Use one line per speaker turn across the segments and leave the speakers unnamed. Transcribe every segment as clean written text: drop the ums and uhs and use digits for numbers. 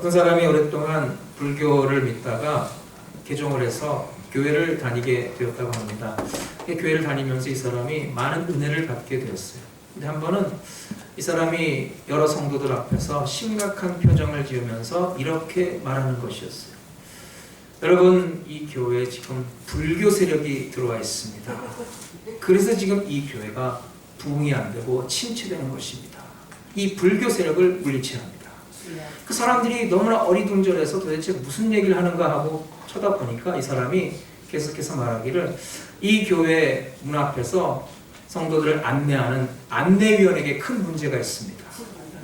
어떤 사람이 오랫동안 불교를 믿다가 개종을 해서 교회를 다니게 되었다고 합니다. 교회를 다니면서 이 사람이 많은 은혜를 받게 되었어요. 근데 한 번은 이 사람이 여러 성도들 앞에서 심각한 표정을 지으면서 이렇게 말하는 것이었어요. 여러분, 이 교회에 지금 불교 세력이 들어와 있습니다. 그래서 지금 이 교회가 부흥이 안 되고 침체되는 것입니다. 이 불교 세력을 물리쳐야 합니다. 그 사람들이 너무나 어리둥절해서 도대체 무슨 얘기를 하는가 하고 쳐다보니까 이 사람이 계속해서 말하기를, 이 교회 문 앞에서 성도들을 안내하는 안내위원에게 큰 문제가 있습니다.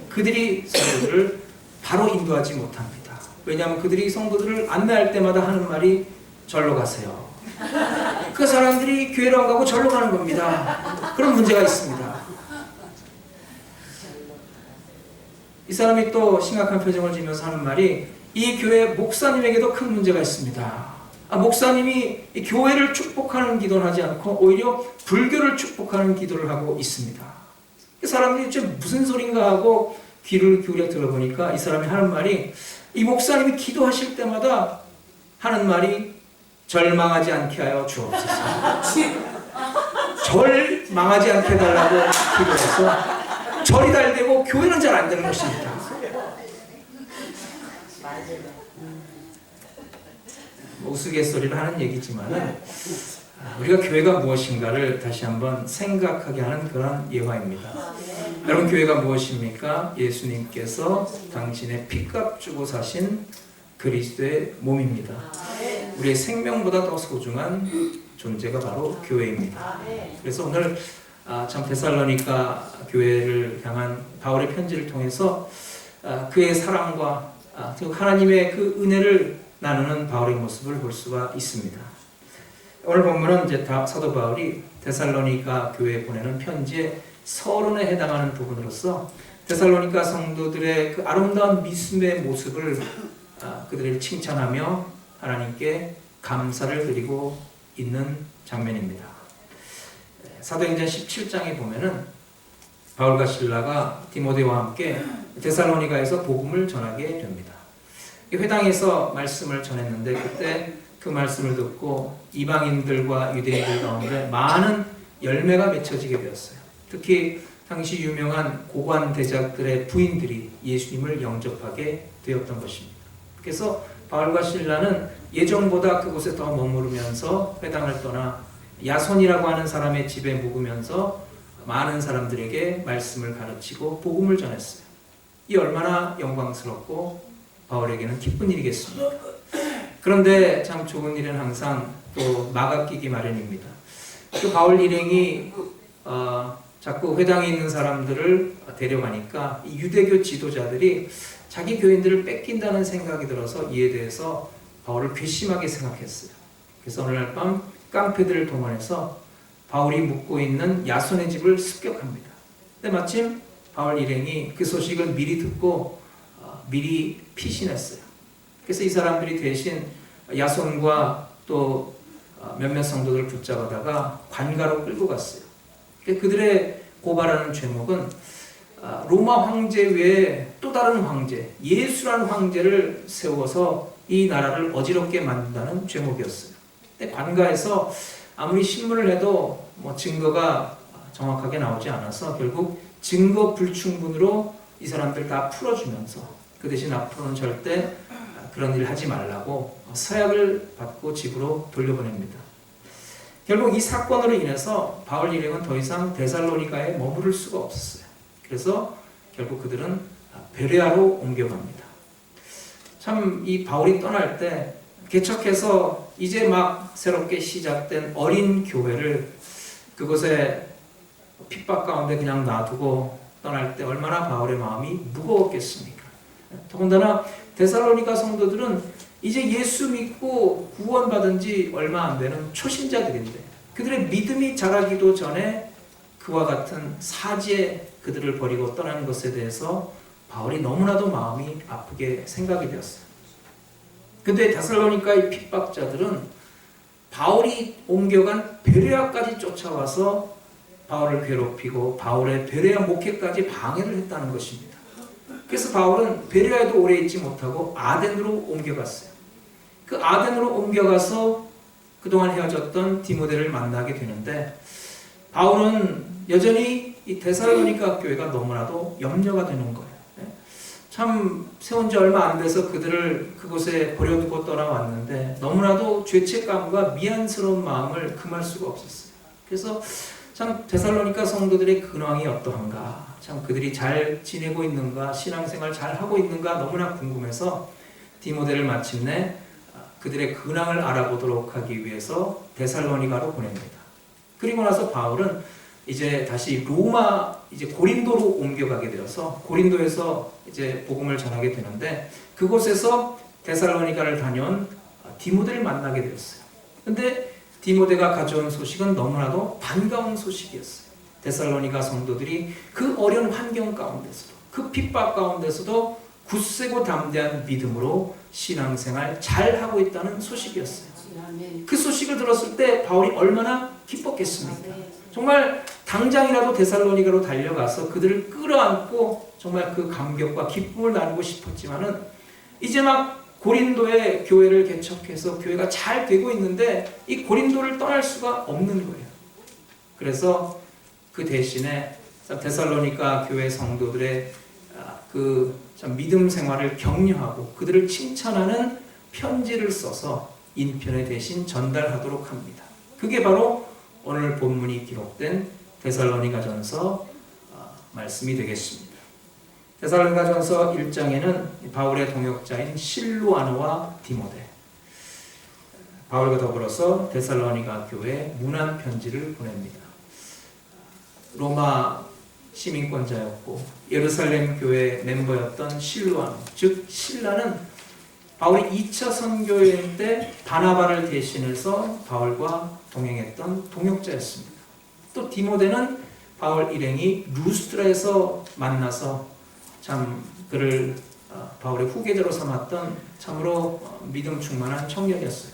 그들이 성도들을 바로 인도하지 못합니다. 왜냐하면 그들이 성도들을 안내할 때마다 하는 말이 절로 가세요. 그 사람들이 교회로 안 가고 절로 가는 겁니다. 그런 문제가 있습니다. 이 사람이 또 심각한 표정을 지으면서 하는 말이, 이 교회 목사님에게도 큰 문제가 있습니다. 목사님이 이 교회를 축복하는 기도를 하지 않고 오히려 불교를 축복하는 기도를 하고 있습니다. 이 사람들이 좀 무슨 소린가 하고 귀를 기울여 들어보니까 이 사람이 하는 말이, 이 목사님이 기도하실 때마다 하는 말이 절망하지 않게 하여 주옵소서. 절 망하지 않게 해달라고 기도해서 절이 잘 되고 교회는 잘 안 되는 것입니다. 우스갯소리를 하는 얘기지만은 우리가 교회가 무엇인가를 다시 한번 생각하게 하는 그런 예화입니다. 여러분, 교회가 무엇입니까? 예수님께서 당신의 피값 주고 사신 그리스도의 몸입니다. 우리의 생명보다 더 소중한 존재가 바로 교회입니다. 그래서 오늘 참 데살로니가 교회를 향한 바울의 편지를 통해서 그의 사랑과 하나님의 그 은혜를 나누는 바울의 모습을 볼 수가 있습니다. 오늘 본문은 이제 사도 바울이 데살로니가 교회에 보내는 편지의 서론에 해당하는 부분으로서 데살로니가 성도들의 그 아름다운 믿음의 모습을 그들을 칭찬하며 하나님께 감사를 드리고 있는 장면입니다. 사도행전 17장에 보면은 바울과 실라가 디모데와 함께 데살로니가에서 복음을 전하게 됩니다. 회당에서 말씀을 전했는데 그때 그 말씀을 듣고 이방인들과 유대인들 가운데 많은 열매가 맺혀지게 되었어요. 특히 당시 유명한 고관 대작들의 부인들이 예수님을 영접하게 되었던 것입니다. 그래서 바울과 실라는 예전보다 그곳에 더 머무르면서 회당을 떠나 야손이라고 하는 사람의 집에 묵으면서 많은 사람들에게 말씀을 가르치고 복음을 전했어요. 이 얼마나 영광스럽고 바울에게는 기쁜 일이겠습니까? 그런데 참 좋은 일은 항상 또 막아끼기 마련입니다. 그 바울 일행이 자꾸 회당에 있는 사람들을 데려가니까 이 유대교 지도자들이 자기 교인들을 뺏긴다는 생각이 들어서 이에 대해서 바울을 괘씸하게 생각했어요. 그래서 어느 날 밤 깡패들을 동원해서 바울이 묵고 있는 야손의 집을 습격합니다. 근데 마침 바울 일행이 그 소식을 미리 듣고 미리 피신했어요. 그래서 이 사람들이 대신 야손과 또 몇몇 성도들을 붙잡아다가 관가로 끌고 갔어요. 그들의 고발하는 죄목은 로마 황제 외에 또 다른 황제, 예수라는 황제를 세워서 이 나라를 어지럽게 만든다는 죄목이었어요. 근데 관가에서 아무리 신문을 해도 증거가 정확하게 나오지 않아서 결국 증거 불충분으로 이 사람들 다 풀어주면서 그 대신 앞으로는 절대 그런 일 하지 말라고 서약을 받고 집으로 돌려보냅니다. 결국 이 사건으로 인해서 바울 일행은 더 이상 데살로니가에 머무를 수가 없었어요. 그래서 결국 그들은 베레아로 옮겨갑니다. 참 이 바울이 떠날 때 개척해서 이제 막 새롭게 시작된 어린 교회를 그곳에 핍박 가운데 그냥 놔두고 떠날 때 얼마나 바울의 마음이 무거웠겠습니까? 더군다나 데살로니가 성도들은 이제 예수 믿고 구원받은 지 얼마 안 되는 초신자들인데 그들의 믿음이 자라기도 전에 그와 같은 사지에 그들을 버리고 떠나는 것에 대해서 바울이 너무나도 마음이 아프게 생각이 되었어요. 근데 데살로니가의 핍박자들은 바울이 옮겨간 베레아까지 쫓아와서 바울을 괴롭히고 바울의 베레아 목회까지 방해를 했다는 것입니다. 그래서 바울은 베레아에도 오래 있지 못하고 아덴으로 옮겨갔어요. 그 아덴으로 옮겨가서 그동안 헤어졌던 디모데를 만나게 되는데 바울은 여전히 이 데살로니가 교회가 너무나도 염려가 되는 거예요. 참 세운 지 얼마 안 돼서 그들을 그곳에 버려두고 떠나왔는데 너무나도 죄책감과 미안스러운 마음을 금할 수가 없었어요. 그래서 참 데살로니가 성도들의 근황이 어떠한가, 참 그들이 잘 지내고 있는가, 신앙생활 잘 하고 있는가 너무나 궁금해서 디모데를 마침내 그들의 근황을 알아보도록 하기 위해서 데살로니가로 보냅니다. 그리고 나서 바울은 이제 다시 로마, 이제 고린도로 옮겨가게 되어서 고린도에서 이제 복음을 전하게 되는데 그곳에서 데살로니가를 다녀온 디모데를 만나게 되었어요. 근데 디모데가 가져온 소식은 너무나도 반가운 소식이었어요. 데살로니가 성도들이 그 어려운 환경 가운데서도, 그 핍박 가운데서도 굳세고 담대한 믿음으로 신앙생활 잘 하고 있다는 소식이었어요. 그 소식을 들었을 때 바울이 얼마나 기뻤겠습니까? 정말 당장이라도 데살로니가로 달려가서 그들을 끌어안고 정말 그 감격과 기쁨을 나누고 싶었지만은 이제 막 고린도의 교회를 개척해서 교회가 잘 되고 있는데 이 고린도를 떠날 수가 없는 거예요. 그래서 그 대신에 데살로니가 교회 성도들의 그 믿음 생활을 격려하고 그들을 칭찬하는 편지를 써서 인편에 대신 전달하도록 합니다. 그게 바로 오늘 본문이 기록된 데살로니가전서 말씀이 되겠습니다. 데살로니가전서 1장에는 바울의 동역자인 실로아노와 디모데, 바울과 더불어서 데살로니가 교회에 문안 편지를 보냅니다. 로마 시민권자였고 예루살렘 교회 멤버였던 실로아노, 즉 신라는 바울이 2차 선교여행 때 바나바를 대신해서 바울과 동행했던 동역자였습니다. 또 디모데는 바울 일행이 루스트라에서 만나서 참 그를 바울의 후계자로 삼았던 참으로 믿음 충만한 청년이었어요.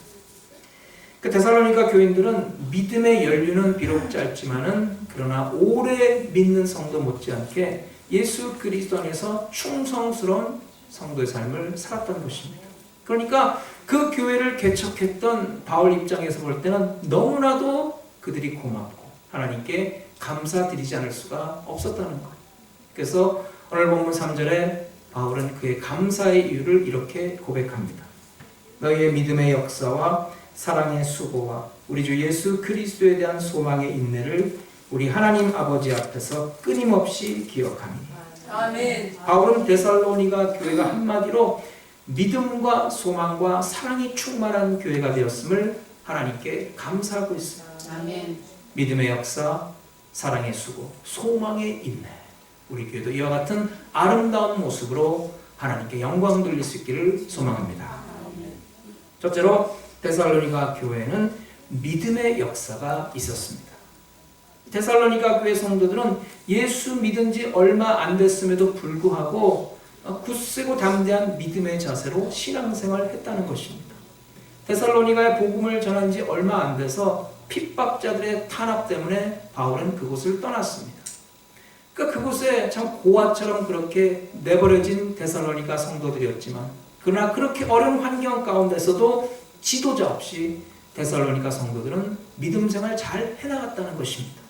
그 데살로니가 교인들은 믿음의 연륜은 비록 짧지만은 그러나 오래 믿는 성도 못지않게 예수 그리스도 안에서 충성스러운 성도의 삶을 살았던 것입니다. 그러니까 그 교회를 개척했던 바울 입장에서 볼 때는 너무나도 그들이 고맙고 하나님께 감사드리지 않을 수가 없었다는 거예요. 그래서 오늘 본문 3절에 바울은 그의 감사의 이유를 이렇게 고백합니다. 너희의 믿음의 역사와 사랑의 수고와 우리 주 예수 그리스도에 대한 소망의 인내를 우리 하나님 아버지 앞에서 끊임없이 기억하니. 아멘. 바울은 데살로니가 교회가 한마디로 믿음과 소망과 사랑이 충만한 교회가 되었음을 하나님께 감사하고 있습니다. 아멘. 믿음의 역사, 사랑의 수고, 소망의 인내, 우리 교회도 이와 같은 아름다운 모습으로 하나님께 영광 돌릴 수 있기를 소망합니다. 첫째로 데살로니가 교회는 믿음의 역사가 있었습니다. 데살로니가 교회 성도들은 예수 믿은 지 얼마 안 됐음에도 불구하고 굳세고 담대한 믿음의 자세로 신앙생활을 했다는 것입니다. 데살로니가의 복음을 전한 지 얼마 안 돼서 핍박자들의 탄압 때문에 바울은 그곳을 떠났습니다. 그러니까 그곳에 참 고아처럼 그렇게 내버려진 데살로니가 성도들이었지만 그러나 그렇게 어려운 환경 가운데서도 지도자 없이 데살로니가 성도들은 믿음 생활 잘 해나갔다는 것입니다.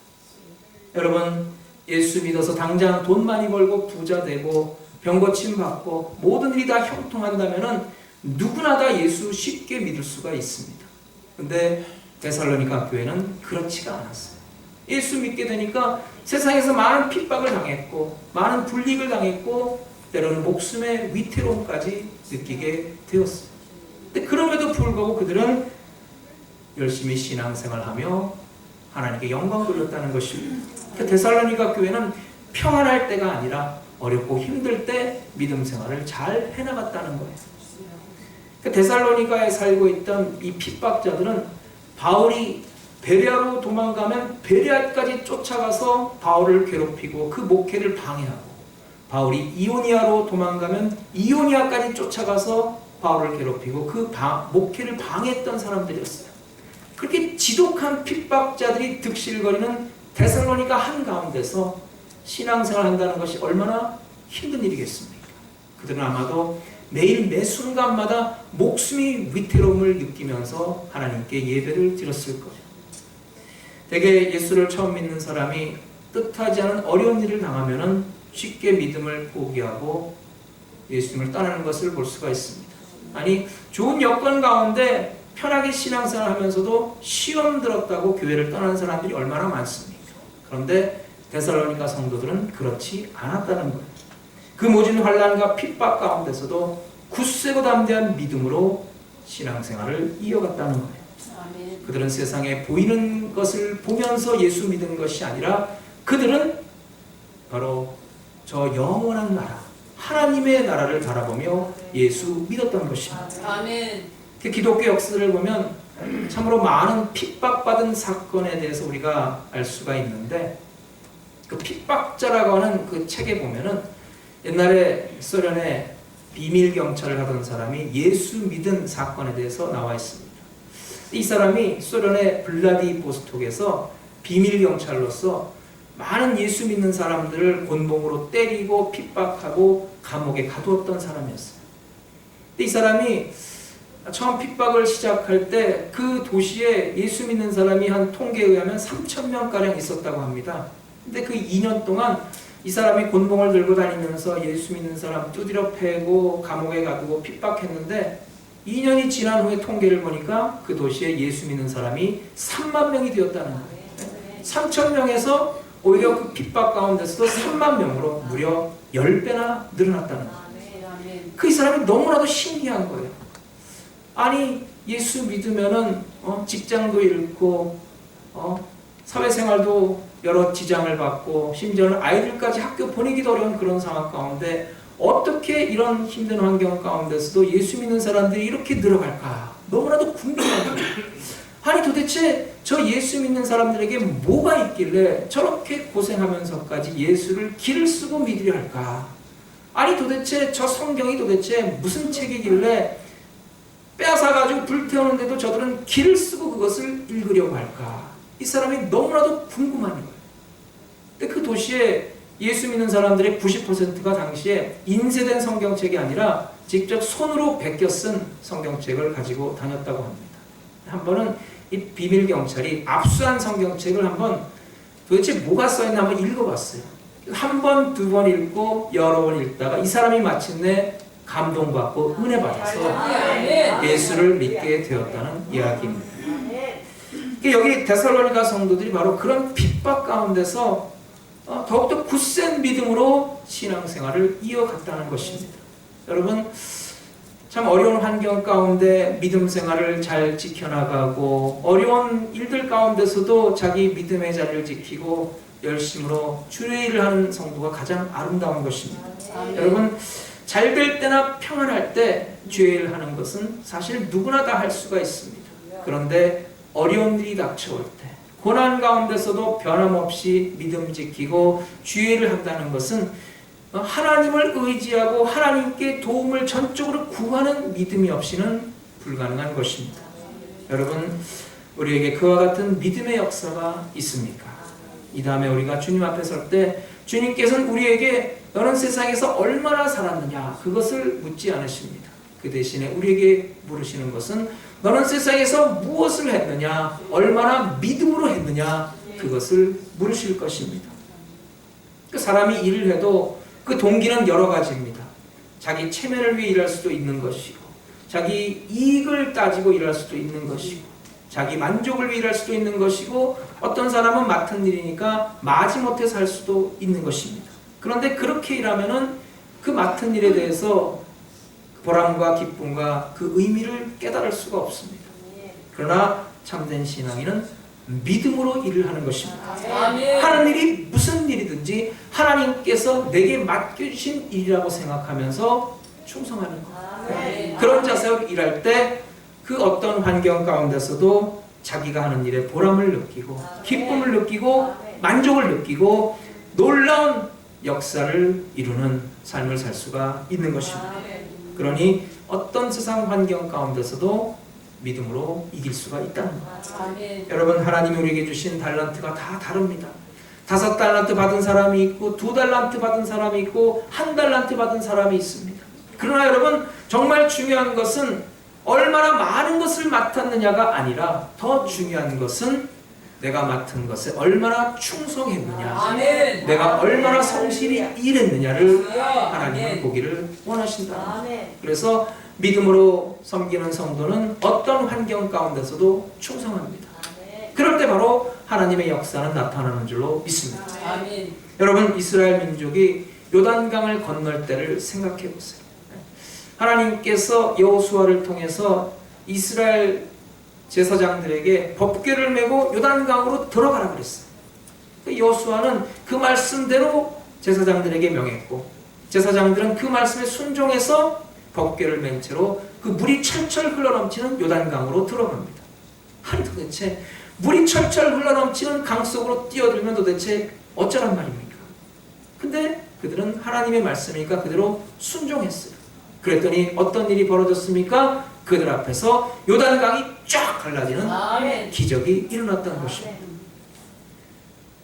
여러분, 예수 믿어서 당장 돈 많이 벌고 부자 되고 병고침 받고 모든 일이 다 형통한다면 누구나 다 예수 쉽게 믿을 수가 있습니다. 근데 데살로니가 교회는 그렇지가 않았어요. 예수 믿게 되니까 세상에서 많은 핍박을 당했고 많은 불이익을 당했고 때로는 목숨의 위태로움까지 느끼게 되었어요. 근데 그럼에도 불구하고 그들은 열심히 신앙생활하며 하나님께 영광 돌렸다는 것입니다. 데살로니가 교회는 평안할 때가 아니라 어렵고 힘들 때 믿음 생활을 잘 해나갔다는 거예요. 데살로니가에 살고 있던 이 핍박자들은 바울이 베레아로 도망가면 베레아까지 쫓아가서 바울을 괴롭히고 그 목회를 방해하고, 바울이 이오니아로 도망가면 이오니아까지 쫓아가서 바울을 괴롭히고 그 목회를 방해했던 사람들이었어요. 그렇게 지독한 핍박자들이 득실거리는 데살로니가 한가운데서 신앙생활을 한다는 것이 얼마나 힘든 일이겠습니까? 그들은 아마도 매일 매 순간마다 목숨이 위태로움을 느끼면서 하나님께 예배를 드렸을 거예요. 대개 예수를 처음 믿는 사람이 뜻하지 않은 어려운 일을 당하면 쉽게 믿음을 포기하고 예수님을 떠나는 것을 볼 수가 있습니다. 아니, 좋은 여건 가운데 편하게 신앙생활 하면서도 시험 들었다고 교회를 떠나는 사람들이 얼마나 많습니까? 그런데 데살로니가 성도들은 그렇지 않았다는 거예요. 그 모진 환난과 핍박 가운데서도 굳세고 담대한 믿음으로 신앙생활을 이어갔다는 거예요. 그들은 세상에 보이는 것을 보면서 예수 믿은 것이 아니라 그들은 바로 저 영원한 나라, 하나님의 나라를 바라보며 예수 믿었던 것입니다.
아멘.
기독교 역사를 보면 참으로 많은 핍박받은 사건에 대해서 우리가 알 수가 있는데, 그 핍박자라고 하는 그 책에 보면은 옛날에 소련의 비밀 경찰을 하던 사람이 예수 믿은 사건에 대해서 나와 있습니다. 이 사람이 소련의 블라디보스톡에서 비밀 경찰로서 많은 예수 믿는 사람들을 곤봉으로 때리고 핍박하고 감옥에 가두었던 사람이었어요. 이 사람이 처음 핍박을 시작할 때 그 도시에 예수 믿는 사람이 한 통계에 의하면 3,000명가량 있었다고 합니다. 근데 그 2년 동안 이 사람이 곤봉을 들고 다니면서 예수 믿는 사람 두드려 패고 감옥에 가두고 핍박했는데 2년이 지난 후에 통계를 보니까 그 도시에 예수 믿는 사람이 3만 명이 되었다는 거예요. 3,000명에서 오히려 그 핍박 가운데서도 3만 명으로 무려 10배나 늘어났다는 거예요. 그 이 사람이 너무나도 신기한 거예요. 아니, 예수 믿으면은 직장도 잃고 사회생활도 여러 지장을 받고 심지어는 아이들까지 학교 보내기도 어려운 그런 상황 가운데 어떻게 이런 힘든 환경 가운데서도 예수 믿는 사람들이 이렇게 늘어갈까? 너무나도 궁금한 거예요. 아니, 도대체 저 예수 믿는 사람들에게 뭐가 있길래 저렇게 고생하면서까지 예수를 길을 쓰고 믿으려 할까? 아니, 도대체 저 성경이 도대체 무슨 책이길래 빼앗아가지고 불태우는데도 저들은 길을 쓰고 그것을 읽으려고 할까? 이 사람이 너무나도 궁금한 거예요. 근데 그 도시에 예수 믿는 사람들의 90%가 당시에 인쇄된 성경책이 아니라 직접 손으로 베껴 쓴 성경책을 가지고 다녔다고 합니다. 한 번은 이 비밀 경찰이 압수한 성경책을 한번 도대체 뭐가 써있나 한번 읽어봤어요. 한 번, 두 번 읽고 여러 번 읽다가 이 사람이 마침내 감동받고 은혜 받아서 예수를 믿게 되었다는 이야기입니다. 여기 데살로니가 성도들이 바로 그런 핍박 가운데서 더욱더 굳센 믿음으로 신앙생활을 이어갔다는 것입니다. 여러분, 참 어려운 환경 가운데 믿음 생활을 잘 지켜나가고 어려운 일들 가운데서도 자기 믿음의 자리를 지키고 열심으로 주의 일을 하는 성도가 가장 아름다운 것입니다. 여러분, 잘 될 때나 평안할 때 주의 일을 하는 것은 사실 누구나 다 할 수가 있습니다. 그런데 어려운 일이 닥쳐올 때, 고난 가운데서도 변함없이 믿음 지키고 주의 일을 한다는 것은 하나님을 의지하고 하나님께 도움을 전적으로 구하는 믿음이 없이는 불가능한 것입니다. 여러분, 우리에게 그와 같은 믿음의 역사가 있습니까? 이 다음에 우리가 주님 앞에 설 때 주님께서는 우리에게 너는 세상에서 얼마나 살았느냐 그것을 묻지 않으십니다. 그 대신에 우리에게 물으시는 것은 너는 세상에서 무엇을 했느냐, 얼마나 믿음으로 했느냐 그것을 물으실 것입니다. 그 사람이 일을 해도 그 동기는 여러 가지입니다. 자기 체면을 위해 일할 수도 있는 것이고, 자기 이익을 따지고 일할 수도 있는 것이고, 자기 만족을 위해 일할 수도 있는 것이고, 어떤 사람은 맡은 일이니까 마지못해서 할 수도 있는 것입니다. 그런데 그렇게 일하면은 그 맡은 일에 대해서 보람과 기쁨과 그 의미를 깨달을 수가 없습니다. 그러나 참된 신앙인은 믿음으로 일을 하는 것입니다. 하는 일이 무슨 일이든지 하나님께서 내게 맡겨주신 일이라고 생각하면서 충성하는 것. 그런 자세로 일할 때 그 어떤 환경 가운데서도 자기가 하는 일에 보람을 느끼고 기쁨을 느끼고 만족을 느끼고 놀라운 역사를 이루는 삶을 살 수가 있는 것입니다. 그러니 어떤 세상 환경 가운데서도 믿음으로 이길 수가 있다는 것. 여러분, 하나님이 우리에게 주신 달란트가 다 다릅니다. 5달란트 받은 사람이 있고 2달란트 받은 사람이 있고 1달란트 받은 사람이 있습니다. 그러나 여러분, 정말 중요한 것은 얼마나 많은 것을 맡았느냐가 아니라 더 중요한 것은 내가 맡은 것에 얼마나 충성했느냐,
아멘.
내가 얼마나 성실히 일했느냐를 하나님은
아멘.
보기를 원하신다.
아멘.
그래서 믿음으로 섬기는 성도는 어떤 환경 가운데서도 충성합니다.
아멘.
그럴 때 바로 하나님의 역사는 나타나는 줄로 믿습니다.
아멘.
여러분, 이스라엘 민족이 요단강을 건널 때를 생각해 보세요. 하나님께서 여호수아를 통해서 이스라엘 제사장들에게 법궤를 메고 요단강으로 들어가라 그랬어요. 여호수아는 그 말씀대로 제사장들에게 명했고, 제사장들은 그 말씀에 순종해서 법궤를 맨 채로 그 물이 철철 흘러넘치는 요단강으로 들어갑니다. 아니, 도대체 물이 철철 흘러넘치는 강 속으로 뛰어들면 도대체 어쩌란 말입니까? 근데 그들은 하나님의 말씀이니까 그대로 순종했어요. 그랬더니 어떤 일이 벌어졌습니까? 그들 앞에서 요단강이 쫙 갈라지는
아멘.
기적이 일어났다는 것입니다.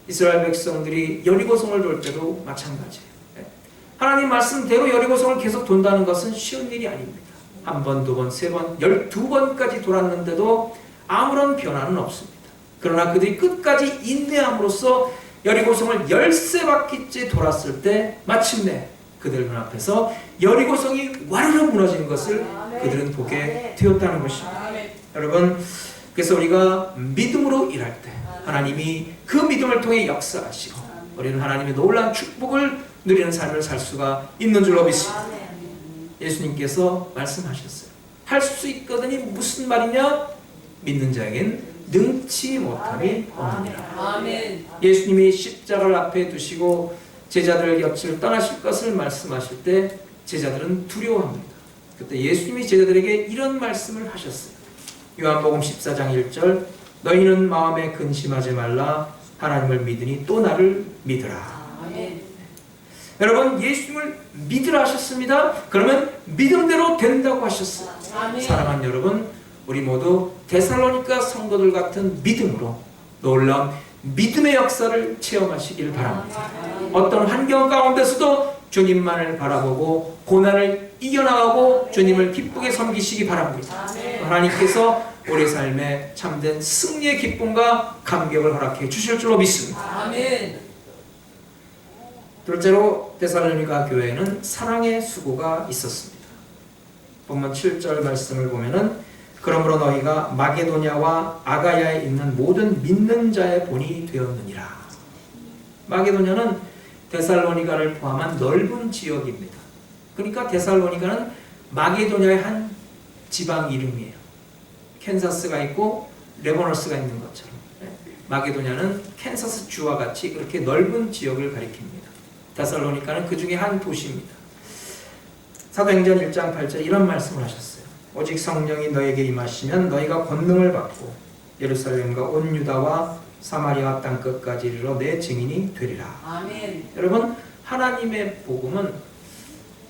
이스라엘 백성들이 여리고성을 돌 때도 마찬가지예요. 하나님 말씀대로 여리고성을 계속 돈다는 것은 쉬운 일이 아닙니다. 한 번, 두 번, 세 번, 12번까지 돌았는데도 아무런 변화는 없습니다. 그러나 그들이 끝까지 인내함으로써 여리고성을 13바퀴째 돌았을 때 마침내 그들 눈앞에서 여리고성이 와르르 무너지는 것을 그들은 보게 되었다는 것입니다.
아멘.
여러분, 그래서 우리가 믿음으로 일할 때 하나님이 그 믿음을 통해 역사하시고 우리는 하나님의 놀라운 축복을 누리는 삶을 살 수가 있는 줄로 믿습니다. 예수님께서 말씀하셨어요. 할 수 있거든이 무슨 말이냐? 믿는 자에겐 능치 못함이 없느니라.
아멘.
예수님이 십자가를 앞에 두시고 제자들 곁을 떠나실 것을 말씀하실 때 제자들은 두려워합니다. 그때 예수님이 제자들에게 이런 말씀을 하셨어요. 요한복음 14장 1절, 너희는 마음에 근심하지 말라. 하나님을 믿으니 또 나를 믿으라.
아멘.
여러분, 예수님을 믿으라 하셨습니다. 그러면 믿음대로 된다고 하셨어요.
아멘.
사랑하는 여러분, 우리 모두 데살로니가 성도들 같은 믿음으로 놀라운 믿음의 역사를 체험하시길 바랍니다. 어떤 환경 가운데서도 주님만을 바라보고 고난을 이겨나가고 주님을 기쁘게 섬기시기 바랍니다. 하나님께서 우리 삶에 참된 승리의 기쁨과 감격을 허락해 주실 줄로 믿습니다.
아멘.
둘째로 데살로니가 교회에는 사랑의 수고가 있었습니다. 본문 7절 말씀을 보면은 그러므로 너희가 마게도냐와 아가야에 있는 모든 믿는 자의 본이 되었느니라. 마게도냐는 데살로니가를 포함한 넓은 지역입니다. 그러니까 데살로니가는 마게도냐의 한 지방 이름이에요. 캔사스가 있고 레버너스가 있는 것처럼 마게도냐는 캔사스 주와 같이 그렇게 넓은 지역을 가리킵니다. 데살로니가는 그 중에 한 도시입니다. 사도행전 1장 8절 이런 말씀을 하셨어요. 오직 성령이 너에게 임하시면 너희가 권능을 받고 예루살렘과 온 유다와 사마리아 땅 끝까지 이르러 내 증인이 되리라.
아멘.
여러분, 하나님의 복음은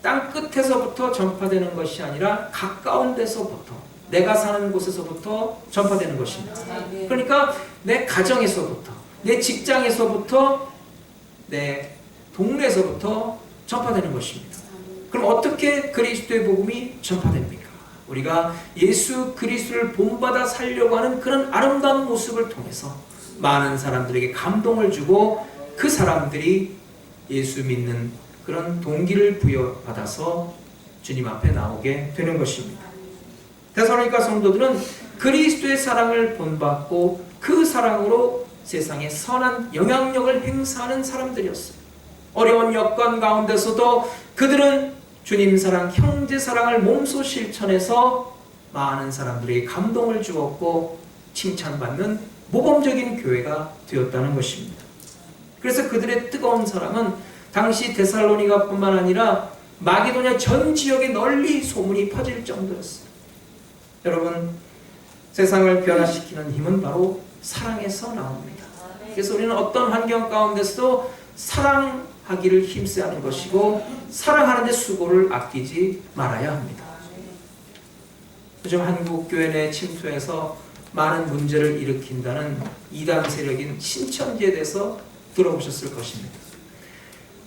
땅 끝에서부터 전파되는 것이 아니라 가까운 데서부터, 내가 사는 곳에서부터 전파되는 것입니다.
아멘.
그러니까 내 가정에서부터, 내 직장에서부터, 내 동네에서부터 전파되는 것입니다. 그럼 어떻게 그리스도의 복음이 전파됩니까? 우리가 예수 그리스도를 본받아 살려고 하는 그런 아름다운 모습을 통해서 많은 사람들에게 감동을 주고 그 사람들이 예수 믿는 그런 동기를 부여받아서 주님 앞에 나오게 되는 것입니다. 데살로니가 성도들은 그리스도의 사랑을 본받고 그 사랑으로 세상에 선한 영향력을 행사하는 사람들이었어요. 어려운 여건 가운데서도 그들은 주님 사랑, 형제 사랑을 몸소 실천해서 많은 사람들에게 감동을 주었고 칭찬받는 모범적인 교회가 되었다는 것입니다. 그래서 그들의 뜨거운 사랑은 당시 데살로니가뿐만 아니라 마게도냐 전 지역에 널리 소문이 퍼질 정도였어요. 여러분, 세상을 변화시키는 힘은 바로 사랑에서 나옵니다. 그래서 우리는 어떤 환경 가운데서도 사랑하기를 힘써야 하는 것이고 사랑하는 데 수고를 아끼지 말아야 합니다. 요즘 한국 교회 내 침투해서 많은 문제를 일으킨다는 이단 세력인 신천지에 대해서 들어보셨을 것입니다.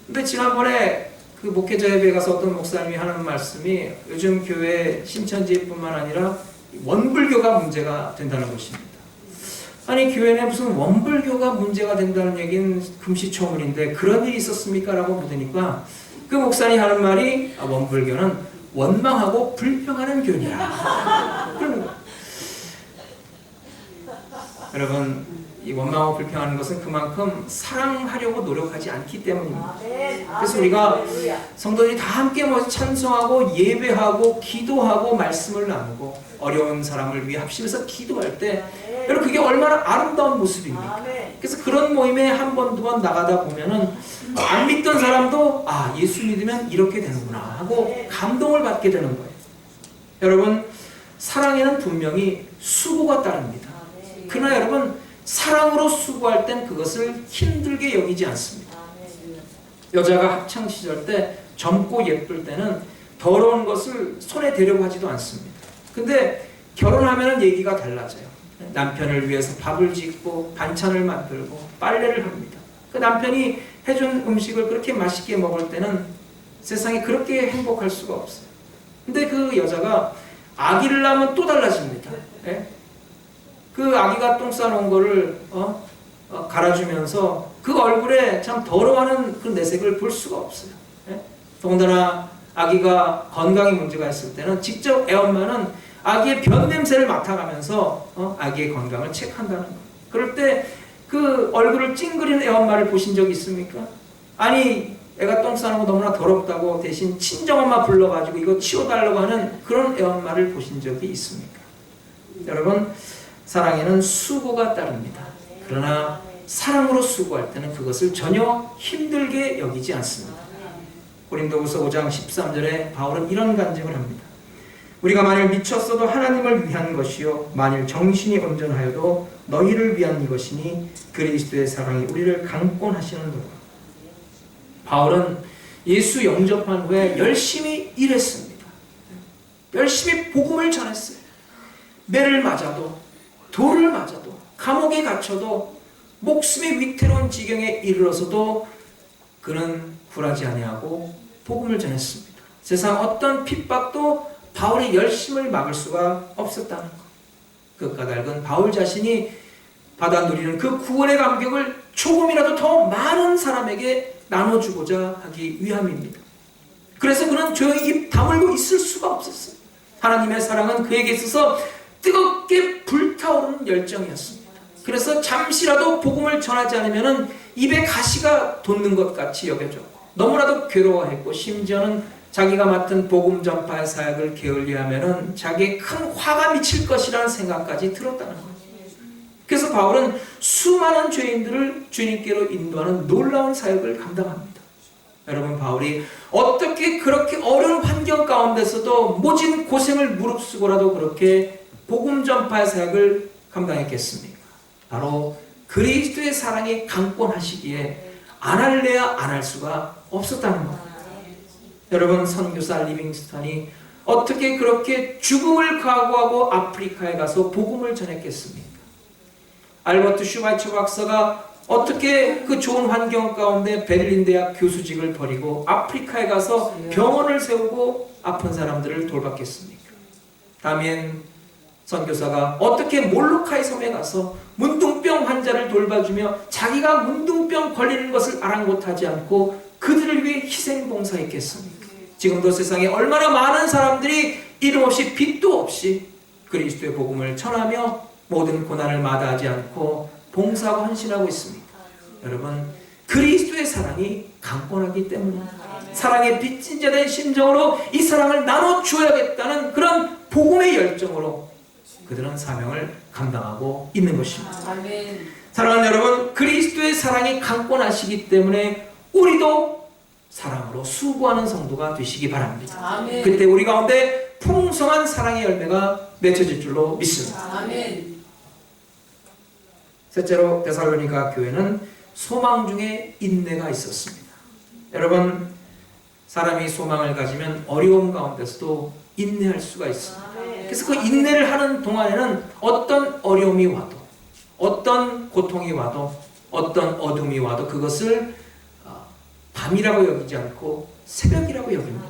근데 지난번에 그 목회자 예배에 가서 어떤 목사님이 하는 말씀이 요즘 교회 신천지뿐만 아니라 원불교가 문제가 된다는 것입니다. 아니 교회 내 무슨 원불교가 문제가 된다는 얘기는 금시초문인데 그런 일이 있었습니까? 라고 묻으니까 그 목사님이 하는 말이 원불교는 원망하고 불평하는 교리야. 그러는 거예요. 여러분 이 원망하고 불평하는 것은 그만큼 사랑하려고 노력하지 않기 때문입니다. 그래서 우리가 성도들이 다 함께 모여서 찬송하고 예배하고 기도하고 말씀을 나누고 어려운 사람을 위해 합심해서 기도할 때 여러분 그게 얼마나 아름다운 모습입니까? 그래서 그런 모임에 한 번, 두 번 나가다 보면은 안 믿던 사람도 아 예수 믿으면 이렇게 되는구나 하고 감동을 받게 되는 거예요. 여러분 사랑에는 분명히 수고가 따릅니다. 그러나 여러분 사랑으로 수고할 땐 그것을 힘들게 여기지 않습니다. 여자가 학창시절 때 젊고 예쁠 때는 더러운 것을 손에 대려고 하지도 않습니다. 근데 결혼하면 얘기가 달라져요. 남편을 위해서 밥을 짓고 반찬을 만들고 빨래를 합니다. 그 남편이 해준 음식을 그렇게 맛있게 먹을 때는 세상에 그렇게 행복할 수가 없어요. 근데 그 여자가 아기를 낳으면 또 달라집니다. 예? 그 아기가 똥 싸놓은 거를 갈아주면서 그 얼굴에 참 더러워하는 그 내색을 볼 수가 없어요. 예? 더군다나 아기가 건강에 문제가 있을 때는 직접 애엄마는 아기의 변 냄새를 맡아가면서 아기의 건강을 체크한다는 거예요. 그럴 때 그 얼굴을 찡그리는 애엄마를 보신 적 있습니까? 아니 애가 똥 싸는 거 너무나 더럽다고 대신 친정엄마 불러가지고 이거 치워달라고 하는 그런 애엄마를 보신 적이 있습니까? 여러분 사랑에는 수고가 따릅니다. 그러나 사랑으로 수고할 때는 그것을 전혀 힘들게 여기지 않습니다. 고린도후서 5장 13절에 바울은 이런 간증을 합니다. 우리가 만일 미쳤어도 하나님을 위한 것이요 만일 정신이 온전하여도 너희를 위한 이것이니 그리스도의 사랑이 우리를 강권하시는도다. 바울은 예수 영접한 후에 열심히 일했습니다. 열심히 복음을 전했어요. 매를 맞아도 돌을 맞아도 감옥에 갇혀도 목숨이 위태로운 지경에 이르러서도 그는 굴하지 아니하고 복음을 전했습니다. 세상 어떤 핍박도 바울의 열심을 막을 수가 없었다는 것. 그 까닭은 바울 자신이 받아 누리는 그 구원의 감격을 조금이라도 더 많은 사람에게 나눠주고자 하기 위함입니다. 그래서 그는 조용히 입 다물고 있을 수가 없었어요. 하나님의 사랑은 그에게 있어서 뜨겁게 불타오르는 열정이었습니다. 그래서 잠시라도 복음을 전하지 않으면 입에 가시가 돋는 것 같이 여겨졌고 너무나도 괴로워했고 심지어는 자기가 맡은 복음 전파의 사역을 게을리하면 자기의 큰 화가 미칠 것이라는 생각까지 들었다는 거예요. 그래서 바울은 수많은 죄인들을 주님께로 인도하는 놀라운 사역을 감당합니다. 여러분 바울이 어떻게 그렇게 어려운 환경 가운데서도 모진 고생을 무릅쓰고라도 그렇게 복음 전파의 사역을 감당했겠습니까? 바로 그리스도의 사랑이 강권하시기에 안 할래야 안 할 수가 없었다는 겁니다. 여러분 선교사 리빙스턴이 어떻게 그렇게 죽음을 각오하고 아프리카에 가서 복음을 전했겠습니까? 알버트 슈바이처 박사가 어떻게 그 좋은 환경 가운데 베를린 대학 교수직을 버리고 아프리카에 가서 병원을 세우고 아픈 사람들을 돌봤겠습니까? 다미엔 선교사가 어떻게 몰로카이 섬에 가서 문둥병 환자를 돌봐주며 자기가 문둥병 걸리는 것을 아랑곳하지 않고 그들을 위해 희생봉사했겠습니까? 지금도 세상에 얼마나 많은 사람들이 이름 없이 빚도 없이 그리스도의 복음을 전하며 모든 고난을 마다하지 않고 봉사하고 헌신하고 있습니다. 여러분 그리스도의 사랑이 강권하기 때문입니다. 사랑의 빚진 자 된 심정으로 이 사랑을 나눠줘야겠다는 그런 복음의 열정으로 그들은 사명을 감당하고 있는 것입니다.
아멘.
사랑하는 여러분 그리스도의 사랑이 강권하시기 때문에 우리도 사랑으로 수고하는 성도가 되시기 바랍니다.
아멘.
그때 우리 가운데 풍성한 사랑의 열매가 맺혀질 줄로 믿습니다.
아멘.
셋째로 데살로니가 교회는 소망 중에 인내가 있었습니다. 여러분 사람이 소망을 가지면 어려움 가운데서도 인내할 수가 있습니다. 그래서 그 인내를 하는 동안에는 어떤 어려움이 와도 어떤 고통이 와도 어떤 어둠이 와도 그것을 밤이라고 여기지 않고 새벽이라고 여깁니다.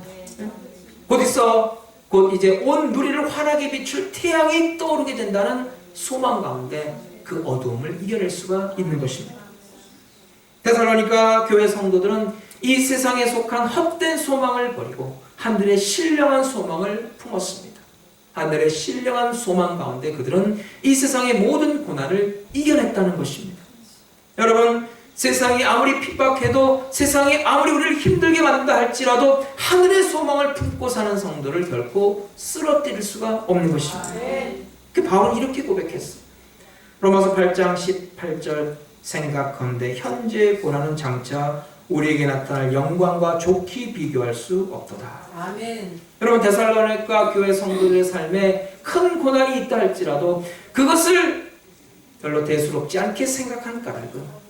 곧 있어 곧 이제 온 누리를 환하게 비출 태양이 떠오르게 된다는 소망 가운데 그 어두움을 이겨낼 수가 있는 것입니다. 데살로니가 교회 성도들은 이 세상에 속한 헛된 소망을 버리고 하늘의 신령한 소망을 품었습니다. 하늘의 신령한 소망 가운데 그들은 이 세상의 모든 고난을 이겨냈다는 것입니다. 여러분, 세상이 아무리 핍박해도, 세상이 아무리 우리를 힘들게 만든다 할지라도 하늘의 소망을 품고 사는 성도를 결코 쓰러뜨릴 수가 없는 것입니다. 그 바울은 이렇게 고백했어. 로마서 8장 18절, 생각컨대 현재의 고난은 장차 우리에게 나타날 영광과 좋게 비교할 수 없도다.
아멘.
여러분, 데살로니가 교회 성도들의 삶에 큰 고난이 있다 할지라도 그것을 별로 대수롭지 않게 생각한 까닭은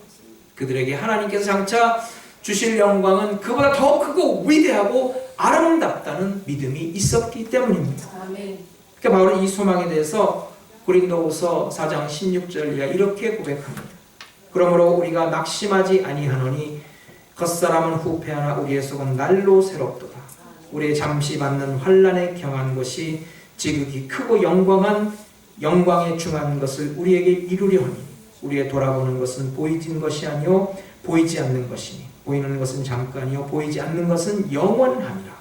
그들에게 하나님께서 장차 주실 영광은 그보다 더 크고 위대하고 아름답다는 믿음이 있었기 때문입니다.
아멘.
그러니까 바울은 이 소망에 대해서 고린도후서 4장 16절 이하 이렇게 고백합니다. 그러므로 우리가 낙심하지 아니하노니 겉사람은 후패하나 우리의 속은 날로 새롭도다. 우리의 잠시 받는 환난에 경한 것이 지극히 크고 영광에 중한 것을 우리에게 이루려 하니 우리의 돌아보는 것은 보이진 것이 아니요 보이지 않는 것이니 보이는 것은 잠깐이요 보이지 않는 것은 영원함이라.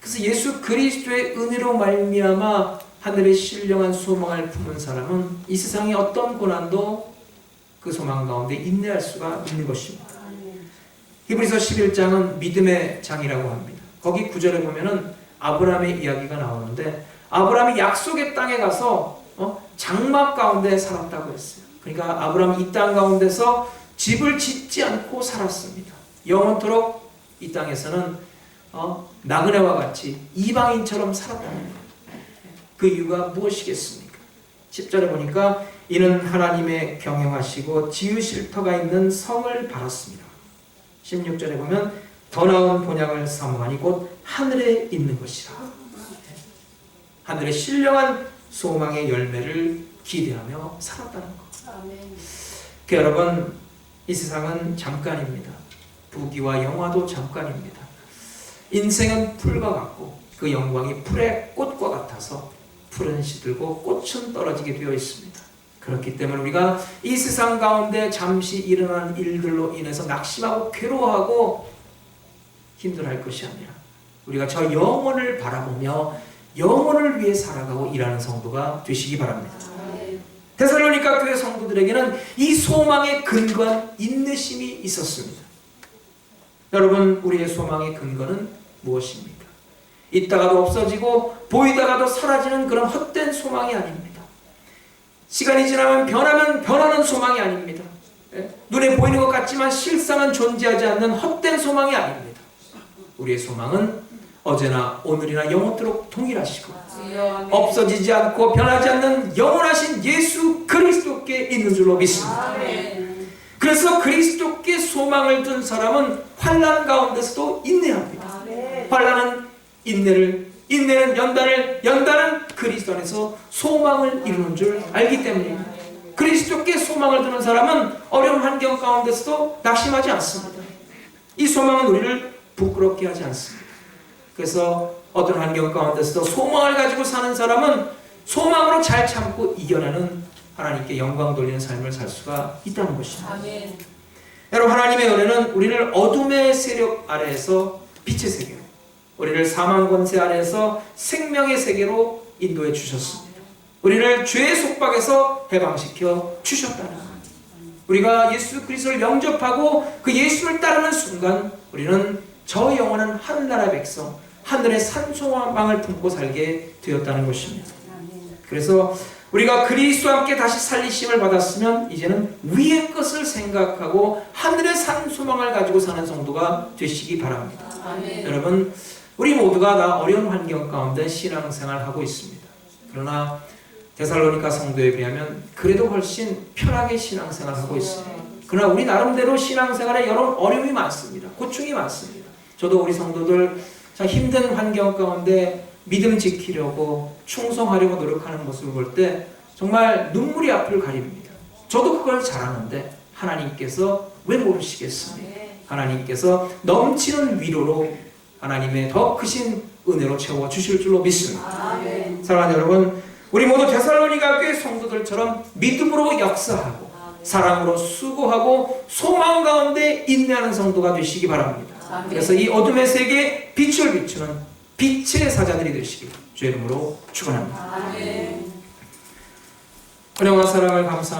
그래서 예수 그리스도의 은혜로 말미암아 하늘의 신령한 소망을 품은 사람은 이 세상의 어떤 고난도 그 소망 가운데 인내할 수가 있는 것입니다. 히브리서 11장은 믿음의 장이라고 합니다. 거기 9절에 보면은 아브라함의 이야기가 나오는데 아브라함이 약속의 땅에 가서 장막 가운데 살았다고 했어요. 그러니까 아브라함이 이 땅 가운데서 집을 짓지 않고 살았습니다. 영원토록 이 땅에서는 나그네와 같이 이방인처럼 살았다는 거예요. 그 이유가 무엇이겠습니까? 10절에 보니까 이는 하나님의 경영하시고 지으실 터가 있는 성을 바랐습니다. 16절에 보면 더 나은 본향을 사모하니 곧 하늘에 있는 것이라. 하늘의 신령한 소망의 열매를 기대하며 살았다는 것.
아멘.
여러분, 이 세상은 잠깐입니다. 부귀와 영화도 잠깐입니다. 인생은 풀과 같고 그 영광이 풀의 꽃과 같아서 풀은 시들고 꽃은 떨어지게 되어 있습니다. 그렇기 때문에 우리가 이 세상 가운데 잠시 일어나는 일들로 인해서 낙심하고 괴로워하고 힘들어할 것이 아니라 우리가 저 영혼을 바라보며 영혼을 위해 살아가고 일하는 성도가 되시기 바랍니다. 데살로니가 교회 성도들에게는 이 소망의 근거한 인내심이 있었습니다. 여러분, 우리의 소망의 근거는 무엇입니까? 있다가도 없어지고 보이다가도 사라지는 그런 헛된 소망이 아닙니다. 시간이 지나면 변하는 소망이 아닙니다. 눈에 보이는 것 같지만 실상은 존재하지 않는 헛된 소망이 아닙니다. 우리의 소망은 어제나 오늘이나 영원토록 동일하시고 없어지지 않고 변하지 않는 영원하신 예수 그리스도께 있는 줄로 믿습니다.
아멘.
그래서 그리스도께 소망을 둔 사람은 환난 가운데서도 인내합니다.
아멘.
환난은 인내는 연단은 그리스도 안에서 소망을 이루는 줄 알기 때문입니다. 그리스도께 소망을 두는 사람은 어려운 환경 가운데서도 낙심하지 않습니다. 이 소망은 우리를 부끄럽게 하지 않습니다. 그래서 어떤 환경 가운데서도 소망을 가지고 사는 사람은 소망으로 잘 참고 이겨내는 하나님께 영광 돌리는 삶을 살 수가 있다는 것입니다.
아멘.
여러분, 하나님의 은혜는 우리를 어둠의 세력 아래에서 빛의 세계로, 우리를 사망 권세 아래에서 생명의 세계로 인도해 주셨습니다. 우리를 죄의 속박에서 해방시켜 주셨다는 것. 우리가 예수 그리스도를 영접하고 그 예수를 따르는 순간 우리는 저 영원한 하늘나라 백성, 하늘의 산소망을 품고 살게 되었다는 것입니다. 그래서 우리가 그리스도와 함께 다시 살리심을 받았으면 이제는 위의 것을 생각하고 하늘의 산소망을 가지고 사는 성도가 되시기 바랍니다.
아멘.
여러분, 우리 모두가 다 어려운 환경 가운데 신앙생활을 하고 있습니다. 그러나 데살로니가 성도에 비하면 그래도 훨씬 편하게 신앙생활을 하고 있습니다. 그러나 우리 나름대로 신앙생활에 여러 어려움이 많습니다. 고충이 많습니다. 저도 우리 성도들 참 힘든 환경 가운데 믿음 지키려고 충성하려고 노력하는 모습을 볼 때 정말 눈물이 앞을 가립니다. 저도 그걸 잘하는데 하나님께서 왜 모르시겠습니까? 하나님께서 넘치는 위로로 하나님의 더 크신 은혜로 채워주실 줄로 믿습니다.
아멘.
사랑하는 여러분, 우리 모두 데살로니가 교회 성도들처럼 믿음으로 역사하고 사랑으로 수고하고 소망 가운데 인내하는 성도가 되시기 바랍니다.
아멘.
그래서 이 어둠의 세계에 빛을 비추는 빛의 사자들이 되시길 주의 이름으로 축원합니다.
아멘.
은혜와 사랑을 감사합니다.